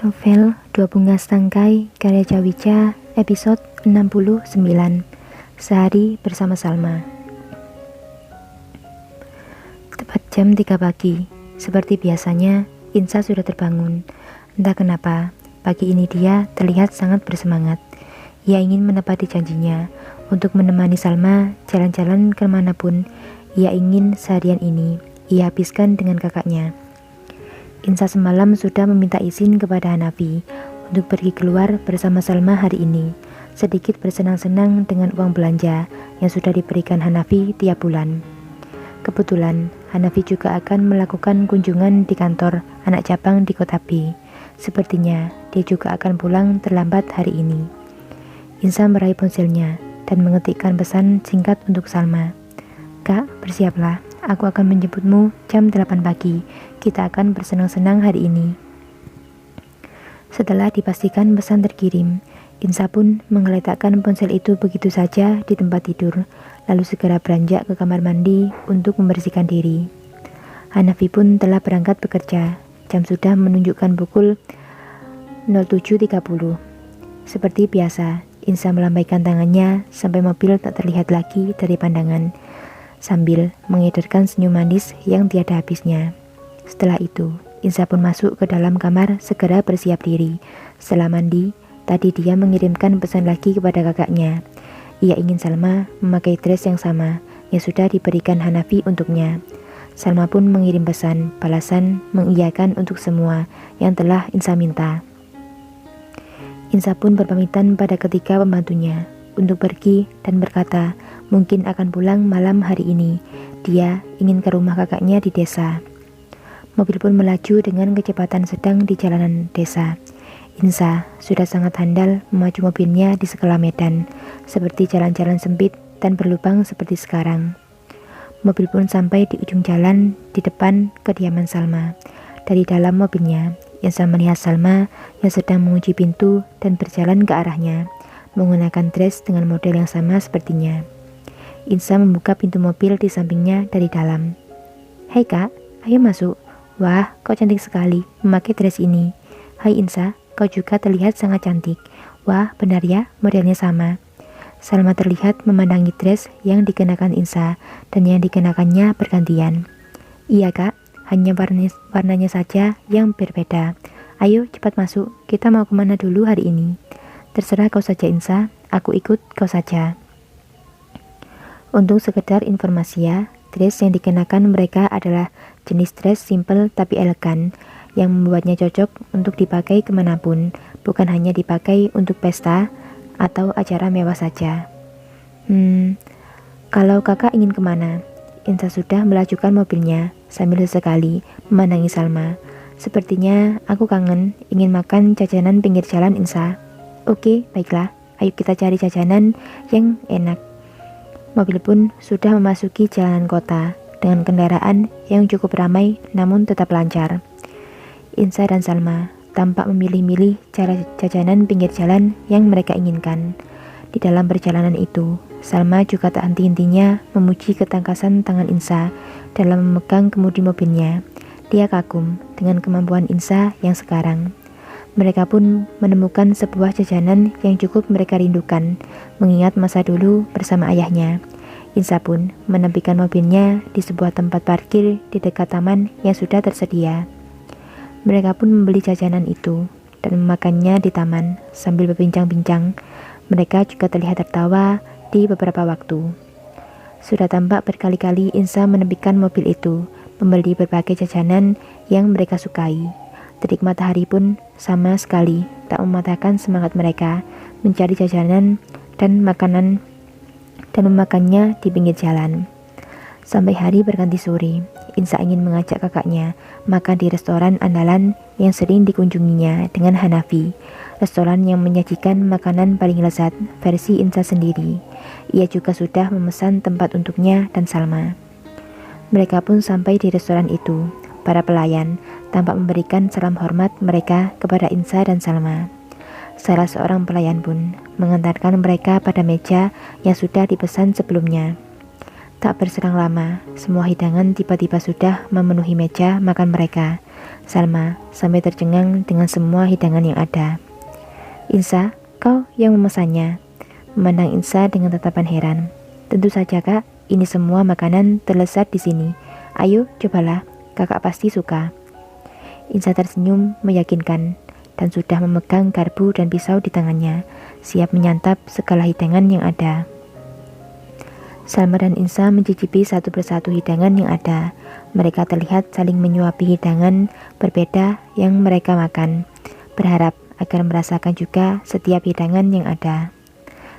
Novel Dua Bunga Setangkai karya Jawica, episode 69. Sehari bersama Salma. Tepat jam 3 pagi, seperti biasanya, Insa sudah terbangun. Entah kenapa, pagi ini dia terlihat sangat bersemangat. Ia ingin menepati janjinya untuk menemani Salma jalan-jalan kemanapun ia ingin seharian ini. Ia habiskan dengan kakaknya. Insa semalam sudah meminta izin kepada Hanafi untuk pergi keluar bersama Salma hari ini, sedikit bersenang-senang dengan uang belanja yang sudah diberikan Hanafi tiap bulan. Kebetulan, Hanafi juga akan melakukan kunjungan di kantor anak cabang di Kota B. Sepertinya, dia juga akan pulang terlambat hari ini. Insa meraih ponselnya dan mengetikkan pesan singkat untuk Salma. "Kak, bersiaplah. Aku akan menjemputmu jam 8 pagi. Kita akan bersenang-senang hari ini." Setelah dipastikan pesan terkirim, Insa pun menggeletakkan ponsel itu begitu saja di tempat tidur, lalu segera beranjak ke kamar mandi untuk membersihkan diri. Hanafi pun telah berangkat bekerja. Jam sudah menunjukkan pukul 07.30. Seperti biasa, Insa melambaikan tangannya sampai mobil tak terlihat lagi dari pandangan, sambil mengedarkan senyum manis yang tiada habisnya. Setelah itu, Insa pun masuk ke dalam kamar segera bersiap diri. Setelah mandi, tadi dia mengirimkan pesan lagi kepada kakaknya. Ia ingin Salma memakai dress yang sama yang sudah diberikan Hanafi untuknya. Salma pun mengirim pesan balasan mengiyakan untuk semua yang telah Insa minta. Insa pun berpamitan pada ketiga pembantunya untuk pergi dan berkata mungkin akan pulang malam hari ini. Dia ingin ke rumah kakaknya di desa. Mobil pun melaju dengan kecepatan sedang di jalanan desa. Insa sudah sangat handal memacu mobilnya di segala medan, seperti jalan-jalan sempit dan berlubang seperti sekarang. Mobil pun sampai di ujung jalan di depan kediaman Salma. Dari dalam mobilnya, Insa melihat Salma yang sedang mengunci pintu dan berjalan ke arahnya, menggunakan dress dengan model yang sama sepertinya. Insa membuka pintu mobil di sampingnya dari dalam. "Hai kak, ayo masuk. Wah, kau cantik sekali memakai dress ini. Hai Insa, kau juga terlihat sangat cantik. Wah, benar ya, modelnya sama." Salma terlihat memandangi dress yang dikenakan Insa dan yang dikenakannya bergantian. "Iya kak, hanya warnanya saja yang berbeda. Ayo cepat masuk, kita mau kemana dulu hari ini?" "Terserah kau saja Insa, aku ikut kau saja." Untuk sekedar informasi ya, dress yang dikenakan mereka adalah jenis dress simple tapi elegan, yang membuatnya cocok untuk dipakai kemanapun, bukan hanya dipakai untuk pesta atau acara mewah saja. Kalau kakak ingin kemana?" Insa sudah melajukan mobilnya sambil sesekali memandangi Salma. "Sepertinya aku kangen, ingin makan jajanan pinggir jalan Insa." "Oke, baiklah, ayo kita cari jajanan yang enak." Mobil pun sudah memasuki jalanan kota dengan kendaraan yang cukup ramai namun tetap lancar. Insa dan Salma tampak memilih-milih cara jajanan pinggir jalan yang mereka inginkan. Di dalam perjalanan itu, Salma juga tak henti-hentinya memuji ketangkasan tangan Insa dalam memegang kemudi mobilnya. Dia kagum dengan kemampuan Insa yang sekarang. Mereka pun menemukan sebuah jajanan yang cukup mereka rindukan, mengingat masa dulu bersama ayahnya. Insa pun menepikan mobilnya di sebuah tempat parkir di dekat taman yang sudah tersedia. Mereka pun membeli jajanan itu dan memakannya di taman sambil berbincang-bincang. Mereka juga terlihat tertawa di beberapa waktu. Sudah tampak berkali-kali Insa menepikan mobil itu, membeli berbagai jajanan yang mereka sukai. Terik matahari pun sama sekali tak mematahkan semangat mereka mencari jajanan dan makanan dan memakannya di pinggir jalan. Sampai hari berganti sore, Insa ingin mengajak kakaknya makan di restoran andalan yang sering dikunjunginya dengan Hanafi, restoran yang menyajikan makanan paling lezat versi Insa sendiri. Ia juga sudah memesan tempat untuknya dan Salma. Mereka pun sampai di restoran itu. Para pelayan tampak memberikan salam hormat mereka kepada Insa dan Salma. Salah seorang pelayan pun mengantarkan mereka pada meja yang sudah dipesan sebelumnya. Tak berserang lama, semua hidangan tiba-tiba sudah memenuhi meja makan mereka. Salma sampai tercengang dengan semua hidangan yang ada. Insa, kau yang memesannya? Memandang Insa dengan tatapan heran. Tentu saja kak, ini semua makanan terlezat di sini. Ayo cobalah, kakak pasti suka. Insa tersenyum meyakinkan dan sudah memegang garpu dan pisau di tangannya, siap menyantap segala hidangan yang ada. Salma dan Insa mencicipi satu persatu hidangan yang ada. Mereka terlihat saling menyuapi hidangan berbeda yang mereka makan, berharap agar merasakan juga setiap hidangan yang ada.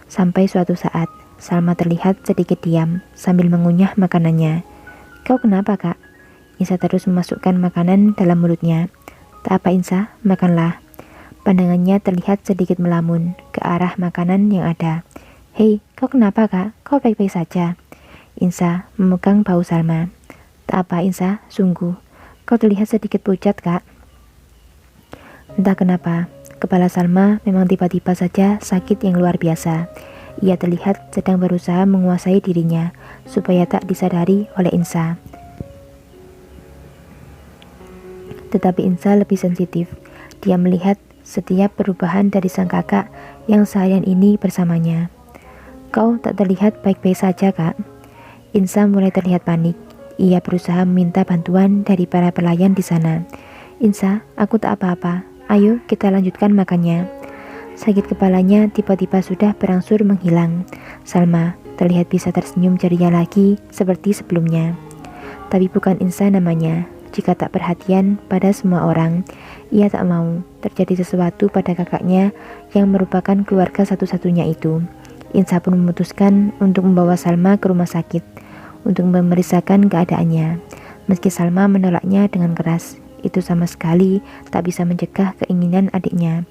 Sampai suatu saat, Salma terlihat sedikit diam sambil mengunyah makanannya. Kau kenapa kak? Insa terus memasukkan makanan dalam mulutnya. Tak apa Insa, makanlah. Pandangannya terlihat sedikit melamun ke arah makanan yang ada. Hei, kau kenapa kak? Kau baik-baik saja? Insa memegang bahu Salma. Tak apa Insa, sungguh. Kau terlihat sedikit pucat kak. Entah kenapa, kepala Salma memang tiba-tiba saja sakit yang luar biasa. Ia terlihat sedang berusaha menguasai dirinya supaya tak disadari oleh Insa. Tetapi Insa lebih sensitif. Dia melihat setiap perubahan dari sang kakak yang seharian ini bersamanya. Kau tak terlihat baik-baik saja kak. Insa mulai terlihat panik. Ia berusaha meminta bantuan dari para pelayan di sana. Insa, aku tak apa-apa. Ayo kita lanjutkan makannya. Sakit kepalanya tiba-tiba sudah berangsur menghilang. Salma terlihat bisa tersenyum ceria lagi seperti sebelumnya. Tapi bukan Insa namanya. Jika tak perhatian pada semua orang, ia tak mau terjadi sesuatu pada kakaknya yang merupakan keluarga satu-satunya itu. Insa pun memutuskan untuk membawa Salma ke rumah sakit untuk memeriksakan keadaannya. Meski Salma menolaknya dengan keras, itu sama sekali tak bisa mencegah keinginan adiknya.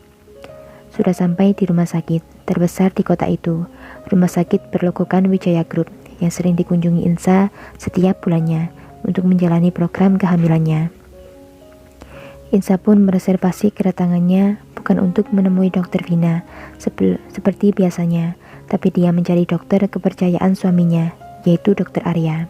Sudah sampai di rumah sakit terbesar di kota itu, rumah sakit berlogokan Wijaya Group yang sering dikunjungi Insa setiap bulannya untuk menjalani program kehamilannya. Insa pun mereservasi kedatangannya bukan untuk menemui dokter Vina seperti biasanya, tapi dia mencari dokter kepercayaan suaminya, yaitu dokter Arya.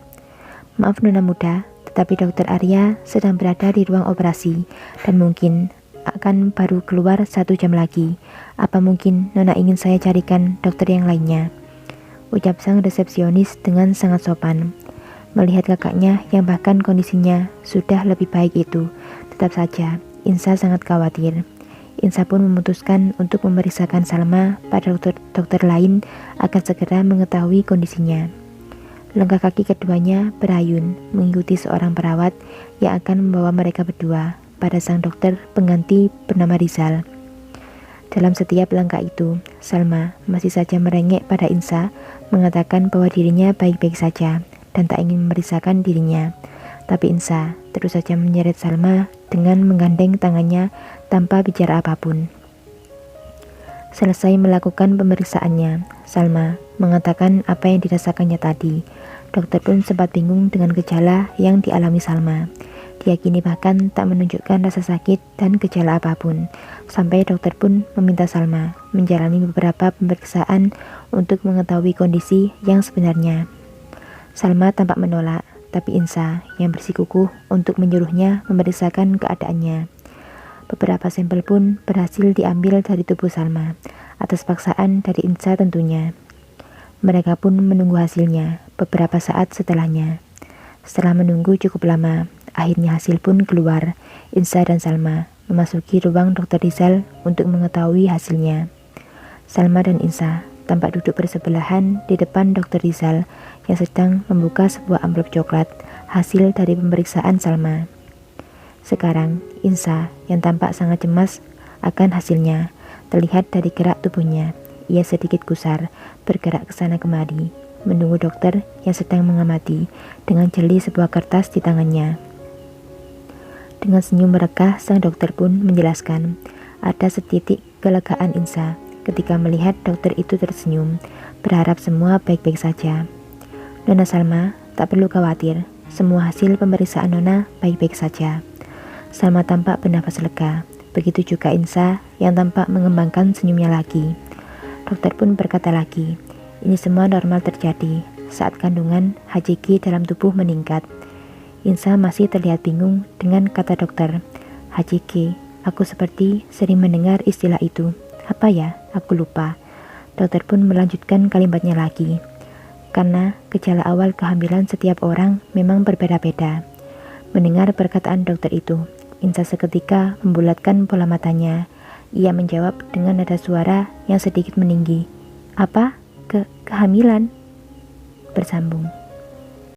Maaf nona muda, tetapi dokter Arya sedang berada di ruang operasi dan mungkin akan baru keluar 1 jam lagi. Apa mungkin nona ingin saya carikan dokter yang lainnya? Ucap sang resepsionis dengan sangat sopan. Melihat kakaknya yang bahkan kondisinya sudah lebih baik itu, tetap saja Insa sangat khawatir. Insa pun memutuskan untuk memeriksakan Salma pada dokter lain agar segera mengetahui kondisinya. Langkah kaki keduanya berayun mengikuti seorang perawat yang akan membawa mereka berdua pada sang dokter pengganti bernama Rizal. Dalam setiap langkah itu, Salma masih saja merengek pada Insa, mengatakan bahwa dirinya baik-baik saja dan tak ingin memeriksakan dirinya. Tapi Insa terus saja menyeret Salma dengan menggandeng tangannya tanpa bicara apapun. Selesai melakukan pemeriksaannya, Salma mengatakan apa yang dirasakannya tadi. Dokter pun sempat bingung dengan gejala yang dialami Salma. Dia kini bahkan tak menunjukkan rasa sakit dan gejala apapun. Sampai dokter pun meminta Salma menjalani beberapa pemeriksaan untuk mengetahui kondisi yang sebenarnya. Salma tampak menolak, tapi Insa yang bersikukuh untuk menyuruhnya memeriksakan keadaannya. Beberapa sampel pun berhasil diambil dari tubuh Salma, atas paksaan dari Insa tentunya. Mereka pun menunggu hasilnya beberapa saat setelahnya. Setelah menunggu cukup lama, akhirnya hasil pun keluar. Insa dan Salma memasuki ruang Dr. Rizal untuk mengetahui hasilnya. Salma dan Insa tampak duduk bersebelahan di depan Dr. Rizal yang sedang membuka sebuah amplop coklat hasil dari pemeriksaan Salma. Sekarang, Insa yang tampak sangat cemas akan hasilnya terlihat dari gerak tubuhnya. Ia sedikit gusar, bergerak ke sana kemari, menunggu dokter yang sedang mengamati dengan jeli sebuah kertas di tangannya. Dengan senyum merekah, sang dokter pun menjelaskan. Ada setitik kelegaan Insa ketika melihat dokter itu tersenyum, berharap semua baik-baik saja. Nona Salma, tak perlu khawatir, semua hasil pemeriksaan Nona baik-baik saja. Salma tampak bernafas lega, begitu juga Insa yang tampak mengembangkan senyumnya lagi. Dokter pun berkata lagi, ini semua normal terjadi saat kandungan HCG dalam tubuh meningkat. Insa masih terlihat bingung dengan kata dokter. HCG, aku seperti sering mendengar istilah itu. Apa ya? Aku lupa. Dokter pun melanjutkan kalimatnya lagi. Karena gejala awal kehamilan setiap orang memang berbeda-beda. Mendengar perkataan dokter itu, Insa seketika membulatkan bola matanya. Ia menjawab dengan nada suara yang sedikit meninggi. Apa? Kehamilan? Bersambung.